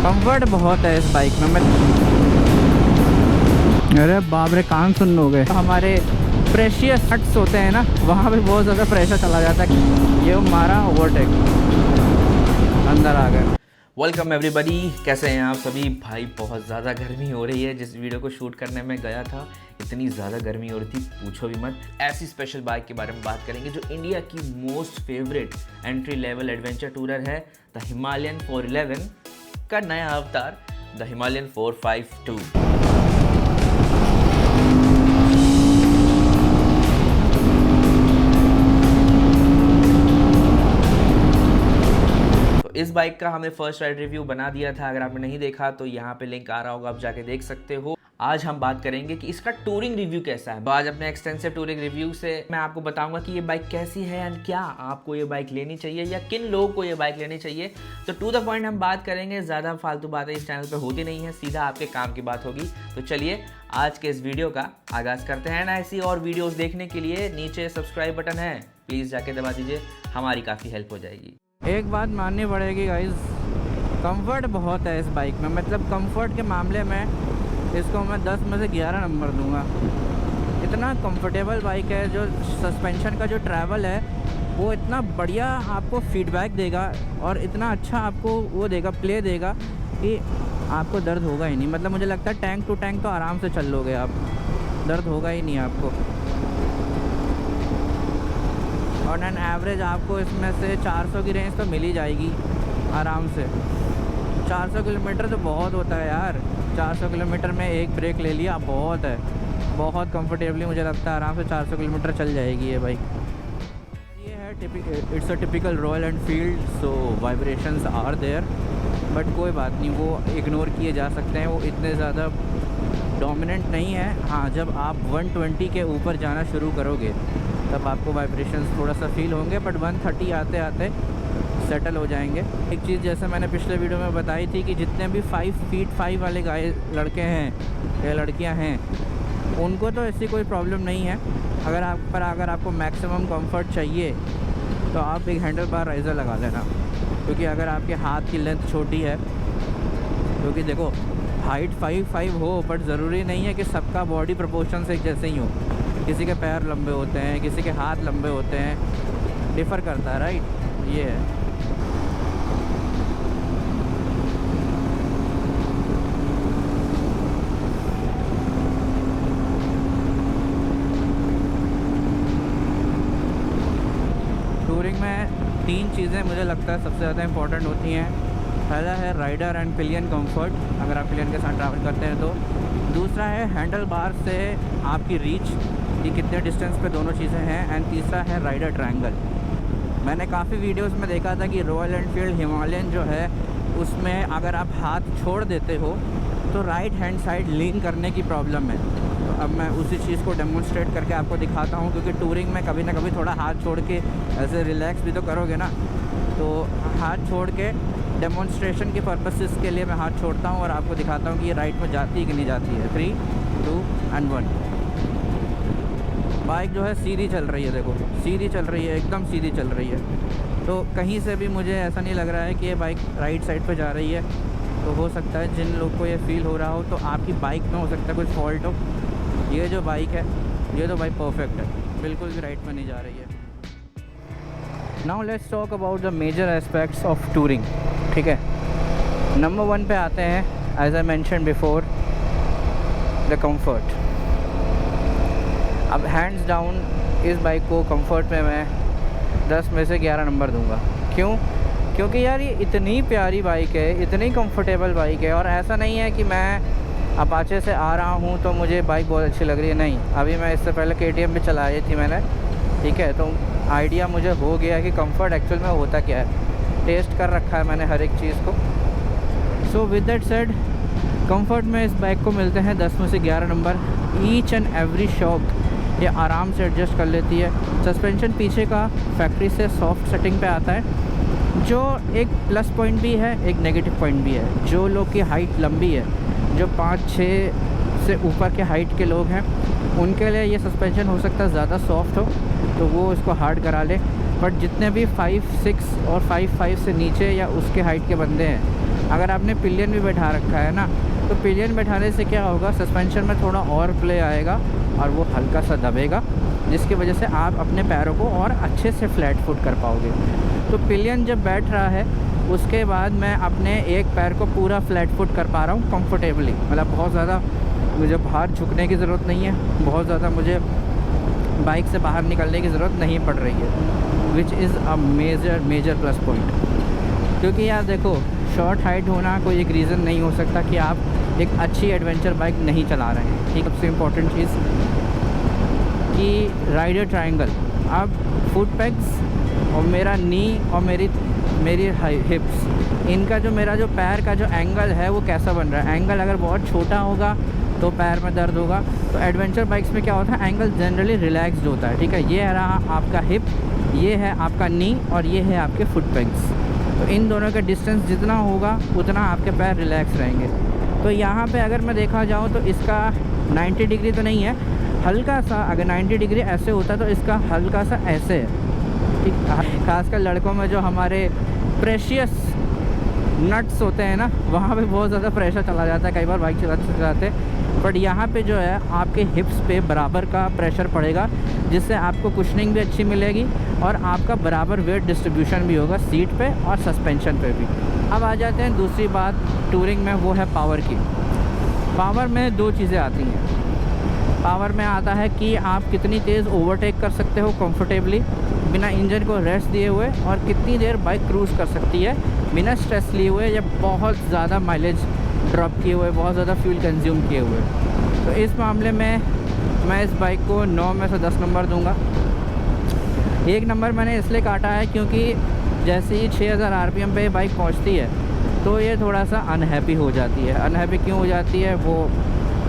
Comfort बहुत है इस बाइक में। मैं अरे बाप रे, कान सुन लोगे। हमारे प्रेशियस हट्स होते हैं ना, वहाँ पे बहुत ज़्यादा प्रेशर चला जाता है। ये मारा ओवरटेक, अंदर आ गए। वेलकम एवरीबॉडी, कैसे हैं आप सभी। भाई बहुत ज़्यादा गर्मी हो रही है। जिस वीडियो को शूट करने में गया था इतनी ज़्यादा गर्मी हो रही थी, पूछो भी मत। ऐसी स्पेशल बाइक के बारे में बात करेंगे जो इंडिया की most favourite entry level adventure tourer है, द हिमालयन 411 का नया अवतार, द हिमालयन 452। इस बाइक का हमने फर्स्ट राइड रिव्यू बना दिया था, अगर आपने नहीं देखा तो यहाँ पे लिंक आ रहा होगा, आप जाके देख सकते हो। आज हम बात करेंगे कि इसका टूरिंग रिव्यू कैसा है। आज अपने एक्सटेंसिव टूरिंग रिव्यू से मैं आपको बताऊंगा कि ये बाइक कैसी है एंड क्या आपको ये बाइक लेनी चाहिए या किन लोगों को ये बाइक लेनी चाहिए। तो टू द पॉइंट हम बात करेंगे, ज़्यादा फालतू बातें इस चैनल पर होती नहीं है, सीधा आपके काम की बात होगी। तो चलिए आज के इस वीडियो का आगाज़ करते हैं। ना ऐसी और वीडियोज़ देखने के लिए नीचे सब्सक्राइब बटन है, प्लीज़ जाके दबा दीजिए, हमारी काफ़ी हेल्प हो जाएगी। एक बात माननी पड़ेगी गाइस, कंफर्ट बहुत है इस बाइक में। मतलब कंफर्ट के मामले में इसको मैं 10 में से 11 नंबर दूंगा। इतना कंफर्टेबल बाइक है। जो सस्पेंशन का जो ट्रैवल है वो इतना बढ़िया आपको फीडबैक देगा और इतना अच्छा आपको वो देगा, प्ले देगा कि आपको दर्द होगा ही नहीं। मतलब मुझे लगता है टैंक टू टैंक तो आराम से चल लोगे आप, दर्द होगा ही नहीं आपको। और एन एवरेज आपको इसमें से 400 की रेंज तो मिल ही जाएगी आराम से। 400 किलोमीटर तो बहुत होता है यार। 400 किलोमीटर में एक ब्रेक ले लिया बहुत है। बहुत कंफर्टेबली मुझे लगता है आराम से 400 किलोमीटर चल जाएगी ये बाइक। ये है it's a typical Royal Enfield, so vibrations are there, but कोई बात नहीं, वो इग्नोर किए जा सकते हैं। वो इतने ज़्यादा डोमिनेंट नहीं है। हाँ, जब आप 120 के ऊपर जाना शुरू करोगे तब आपको वाइब्रेशंस थोड़ा सा फील होंगे, बट 130 आते आते सेटल हो जाएंगे। एक चीज़ जैसे मैंने पिछले वीडियो में बताई थी कि जितने भी 5 फीट 5 वाले लड़के हैं या लड़कियां हैं, उनको तो ऐसी कोई प्रॉब्लम नहीं है। अगर आपको मैक्सिमम कंफर्ट चाहिए तो आप एक हैंडल बार राइज़र लगा लेना, क्योंकि अगर आपके हाथ की लेंथ छोटी है, क्योंकि देखो हाइट 5'5" हो, बट ज़रूरी नहीं है कि सबका बॉडी प्रोपोर्शन एक जैसे ही हो। किसी के पैर लंबे होते हैं, किसी के हाथ लंबे होते हैं, डिफ़र करता है, राइट। ये है। टूरिंग में 3 चीज़ें मुझे लगता है सबसे ज़्यादा इम्पोर्टेंट होती हैं। पहला है राइडर एंड पिलियन कंफर्ट, अगर आप पिलियन के साथ ट्रैवल करते हैं तो। दूसरा है हैंडल बार से आपकी रीच, कि कितने डिस्टेंस पे दोनों चीज़ें हैं। एंड तीसरा है राइडर ट्रायंगल। मैंने काफ़ी वीडियोस में देखा था कि रॉयल एनफील्ड हिमालयन जो है उसमें अगर आप हाथ छोड़ देते हो तो राइट हैंड साइड लीन करने की प्रॉब्लम है। तो अब मैं उसी चीज़ को डेमोन्स्ट्रेट करके आपको दिखाता हूँ, क्योंकि टूरिंग में कभी ना कभी थोड़ा हाथ छोड़ के ऐसे रिलैक्स भी तो करोगे ना। तो हाथ छोड़ के डेमोन्स्ट्रेशन के पर्पसेस के लिए मैं हाथ छोड़ता हूँ और आपको दिखाता हूँ कि ये राइट में जाती है कि नहीं जाती है। 3, 2 एंड 1। बाइक जो है सीधी चल रही है, देखो सीधी चल रही है, एकदम सीधी चल रही है। तो कहीं से भी मुझे ऐसा नहीं लग रहा है कि ये बाइक राइट साइड पे जा रही है। तो हो सकता है जिन लोग को ये फील हो रहा हो तो आपकी बाइक में हो सकता है कुछ फॉल्ट हो। ये जो बाइक है ये तो बाइक परफेक्ट है, बिल्कुल भी राइट में नहीं जा रही है। Now let's talk about the major aspects of touring. ठीक है, नंबर 1 पे आते हैं, as I mention before, the comfort. अब हैंड्स डाउन इस बाइक को कंफर्ट में मैं 10 में से 11 नंबर दूंगा। क्यों? क्योंकि यार ये इतनी प्यारी बाइक है, इतनी कंफर्टेबल बाइक है। और ऐसा नहीं है कि मैं अपाचे से आ रहा हूँ तो मुझे बाइक बहुत अच्छी लग रही है, नहीं। अभी मैं इससे पहले KTM भी चलाई थी मैंने, ठीक है, तो आइडिया मुझे हो गया कि कंफर्ट एक्चुअल में होता क्या है। टेस्ट कर रखा है मैंने हर एक चीज़ को। So with that said, comfort में इस बाइक को मिलते हैं 10 में से 11 number. Each and every shock ये आराम से एडजस्ट कर लेती है। सस्पेंशन पीछे का फैक्ट्री से सॉफ्ट सेटिंग पे आता है, जो एक प्लस पॉइंट भी है, एक नेगेटिव पॉइंट भी है। जो लोग की हाइट लंबी है, जो 5-6 से ऊपर के हाइट के लोग हैं, उनके लिए ये सस्पेंशन हो सकता है ज़्यादा सॉफ्ट हो, तो वो इसको हार्ड करा ले। बट जितने भी 5'6" और 5'5" से नीचे या उसके हाइट के बंदे हैं, अगर आपने पिलियन भी बैठा रखा है ना, तो पिलियन बैठाने से क्या होगा, सस्पेंशन में थोड़ा और प्ले आएगा और वो हल्का सा दबेगा, जिसकी वजह से आप अपने पैरों को और अच्छे से फ्लैट फुट कर पाओगे। तो पिलियन जब बैठ रहा है उसके बाद मैं अपने एक पैर को पूरा फ्लैट फुट कर पा रहा हूँ कंफर्टेबली। मतलब बहुत ज़्यादा मुझे बाहर झुकने की ज़रूरत नहीं है, बहुत ज़्यादा मुझे बाइक से बाहर निकलने की ज़रूरत नहीं पड़ रही है, which is a major plus point. क्योंकि यार देखो, शॉर्ट हाइट होना कोई एक रीज़न नहीं हो सकता कि आप एक अच्छी एडवेंचर बाइक नहीं चला रहे हैं। ठीक, सबसे इम्पोर्टेंट चीज़ कि राइडर ट्रायंगल, अब फुट पेग्स और मेरा नी और मेरी हिप्स, इनका जो मेरा जो पैर का जो एंगल है वो कैसा बन रहा है। एंगल अगर बहुत छोटा होगा तो पैर में दर्द होगा। तो एडवेंचर बाइक्स में क्या होता है, एंगल जनरली रिलैक्स्ड होता है। ठीक है, ये रहा आपका हिप, ये है आपका नी और ये है आपके फुट पेग्स। तो इन दोनों का डिस्टेंस जितना होगा उतना आपके पैर रिलैक्स रहेंगे। तो यहाँ पे अगर मैं देखा जाऊँ तो इसका 90 डिग्री तो नहीं है, हल्का सा, अगर 90 डिग्री ऐसे होता तो इसका हल्का सा ऐसे है। ठीक, खासकर लड़कों में जो हमारे प्रेशियस नट्स होते हैं ना, वहाँ पे बहुत ज़्यादा प्रेशर चला जाता है कई बार बाइक चलाते। बट यहाँ पे जो है आपके हिप्स पे बराबर का प्रेशर पड़ेगा, जिससे आपको कुशनिंग भी अच्छी मिलेगी और आपका बराबर वेट डिस्ट्रीब्यूशन भी होगा सीट पे और सस्पेंशन पे भी। अब आ जाते हैं दूसरी बात टूरिंग में, वो है पावर की। पावर में दो चीज़ें आती हैं। पावर में आता है कि आप कितनी तेज़ ओवरटेक कर सकते हो कंफर्टेबली बिना इंजन को रेस्ट दिए हुए, और कितनी देर बाइक क्रूज़ कर सकती है बिना स्ट्रेस लिए हुए या बहुत ज़्यादा माइलेज ड्रॉप किए हुए, बहुत ज़्यादा फ्यूल कंज्यूम किए हुए। तो इस मामले में मैं इस बाइक को 9 में से 10 नंबर दूंगा। 1 नंबर मैंने इसलिए काटा है क्योंकि जैसे ही 6000 RPM पे बाइक पहुंचती है तो ये थोड़ा सा अनहैप्पी हो जाती है। अनहैप्पी क्यों हो जाती है, वो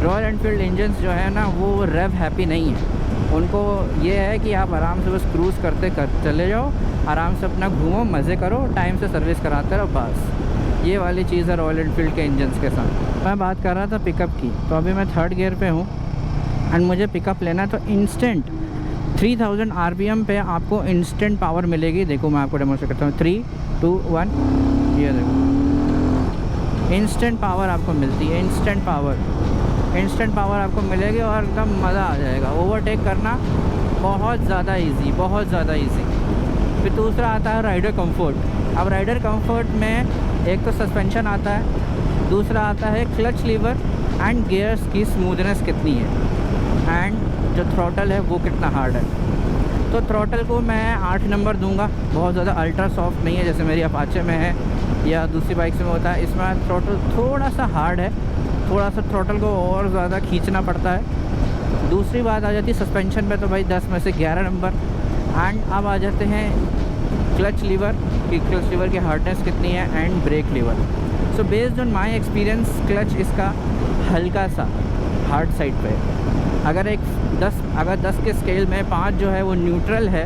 रॉयल एनफील्ड इंजन्स जो है ना वो रेव हैप्पी नहीं है। उनको ये है कि आप आराम से बस क्रूज़ करते चले जाओ, आराम से अपना घूमो, मज़े करो, टाइम से सर्विस कराते रहो, बस। ये वाली चीज़ है रॉयल एनफील्ड के इंजन्स के साथ। मैं बात कर रहा था पिकअप की, तो अभी मैं 3rd गियर पे हूँ एंड मुझे पिकअप लेना है, तो इंस्टेंट 3000 RPM पे आपको इंस्टेंट पावर मिलेगी। देखो मैं आपको डेमोन्स्ट्रेट करता हूँ, 3, 2, 1, ये देखो इंस्टेंट पावर आपको मिलती है। इंस्टेंट पावर आपको मिलेगी और एकदम मज़ा आ जाएगा। ओवरटेक करना बहुत ज़्यादा इजी। फिर दूसरा आता है राइडर कंफर्ट। अब राइडर कंफर्ट में एक तो सस्पेंशन आता है, दूसरा आता है क्लच लीवर एंड गियर्स की स्मूथनेस कितनी है, एंड जो थ्रॉटल है वो कितना हार्ड है। तो थ्रॉटल को मैं 8 नंबर दूंगा। बहुत ज़्यादा अल्ट्रा सॉफ्ट नहीं है जैसे मेरी अपाचे में है या दूसरी बाइक्स में होता है। इसमें थ्रॉटल थोड़ा सा हार्ड है, थोड़ा सा थ्रॉटल को और ज़्यादा खींचना पड़ता है। दूसरी बात आ जाती है सस्पेंशन पे, तो भाई 10 में से 11 नंबर। एंड अब आ जाते हैं क्लच लीवर की हार्डनेस कितनी है and brake lever. So based on my experience clutch इसका हल्का सा हार्ड साइड पे है। अगर 10 के स्केल में 5 जो है वो न्यूट्रल है,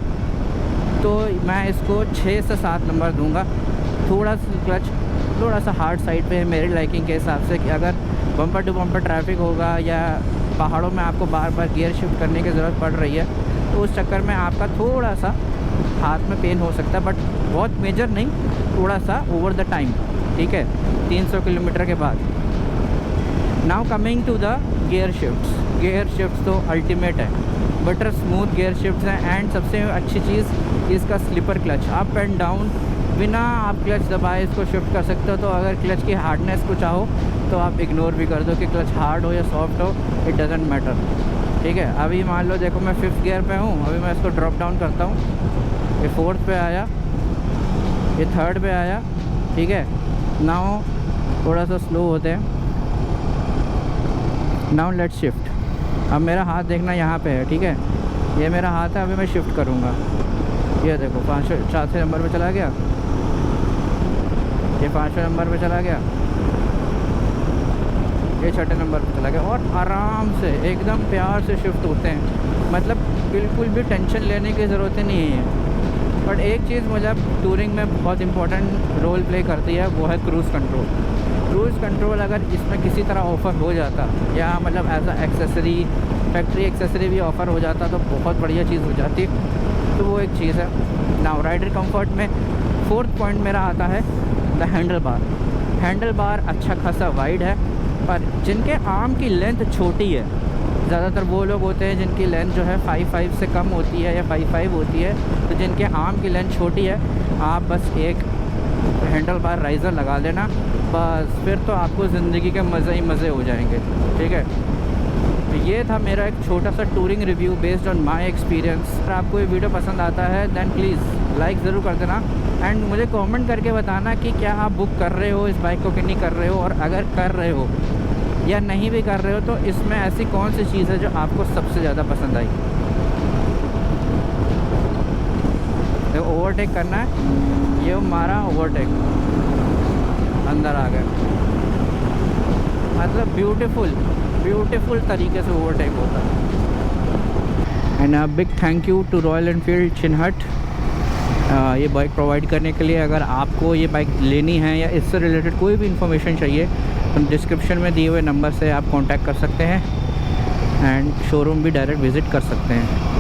तो मैं इसको 6 से 7 नंबर दूंगा। थोड़ा सा क्लच थोड़ा सा हार्ड साइड पे है मेरी लाइकिंग के हिसाब से, कि अगर बम्पर टू बम्पर ट्रैफिक होगा या पहाड़ों में आपको बार बार गियर शिफ्ट करने की ज़रूरत पड़ रही है, तो उस चक्कर में आपका थोड़ा सा हाथ में पेन हो सकता है, बट बहुत मेजर नहीं, थोड़ा सा ओवर द टाइम। ठीक है, 300 किलोमीटर के बाद। Now coming to the gear shifts तो अल्टीमेट है, बटर स्मूथ गियर शिफ्ट्स हैं। एंड सबसे अच्छी चीज़ इसका slipper clutch, up and down बिना आप क्लच दबाए इसको शिफ्ट कर सकते हो। तो अगर क्लच की हार्डनेस को चाहो तो आप इग्नोर भी कर दो कि क्लच हार्ड हो या सॉफ्ट हो, इट डजेंट मैटर। ठीक है, अभी मान लो देखो मैं 5th गियर पे हूँ, अभी मैं इसको ड्रॉप डाउन करता हूँ, ये 4th पे आया, ये 3rd पे आया। ठीक है, नाउ थोड़ा सा स्लो होते हैं। Now let's shift. अब मेरा हाथ देखना यहाँ पे है। ठीक है, ये मेरा हाथ है, अभी मैं शिफ्ट करूँगा। ये देखो 4 नंबर पे चला गया, ये 5वें नंबर पे चला गया, ये 6ठे नंबर पे चला गया, और आराम से एकदम प्यार से शिफ्ट होते हैं। मतलब बिल्कुल भी टेंशन लेने की ज़रूरत ही नहीं है। बट एक चीज़ मुझे टूरिंग में बहुत इंपॉर्टेंट रोल प्ले करती है, वो है क्रूज़ कंट्रोल। क्रूज़ कंट्रोल अगर इसमें किसी तरह ऑफ़र हो जाता, या मतलब as a accessory, factory accessory भी ऑफ़र हो जाता, तो बहुत बढ़िया चीज़ हो जाती। तो वो एक चीज़ है। नाउ राइडर कंफर्ट में 4th पॉइंट मेरा आता है the handle bar. Handle bar अच्छा खासा वाइड है, पर जिनके आर्म की लेंथ छोटी है, ज़्यादातर वो लोग होते हैं जिनकी लेंथ जो है 5.5 से कम होती है या 5.5 होती है, तो जिनके आर्म की लेंथ छोटी है, आप बस एक हैंडल बार राइज़र लगा लेना, बस फिर तो आपको ज़िंदगी के मज़े ही मज़े हो जाएंगे। ठीक है, तो ये था मेरा एक छोटा सा touring review based on my experience. अगर आपको ये वीडियो पसंद आता है देन प्लीज़ लाइक ज़रूर कर देना, एंड मुझे कमेंट करके बताना कि क्या आप बुक कर रहे हो इस बाइक को कि नहीं कर रहे हो, और अगर कर रहे हो या नहीं भी कर रहे हो तो इसमें ऐसी कौन सी चीज़ है जो आपको सबसे ज़्यादा पसंद आई। तो ओवरटेक करना है, ये हमारा ओवरटेक अंदर आ गया, मतलब ब्यूटीफुल तरीके से ओवरटेक होता है। And big thank you to Royal Enfield Chinhat ये बाइक प्रोवाइड करने के लिए। अगर आपको ये बाइक लेनी है या इससे रिलेटेड कोई भी इंफॉर्मेशन चाहिए तो डिस्क्रिप्शन में दिए हुए नंबर से आप कांटेक्ट कर सकते हैं, एंड शोरूम भी डायरेक्ट विज़िट कर सकते हैं।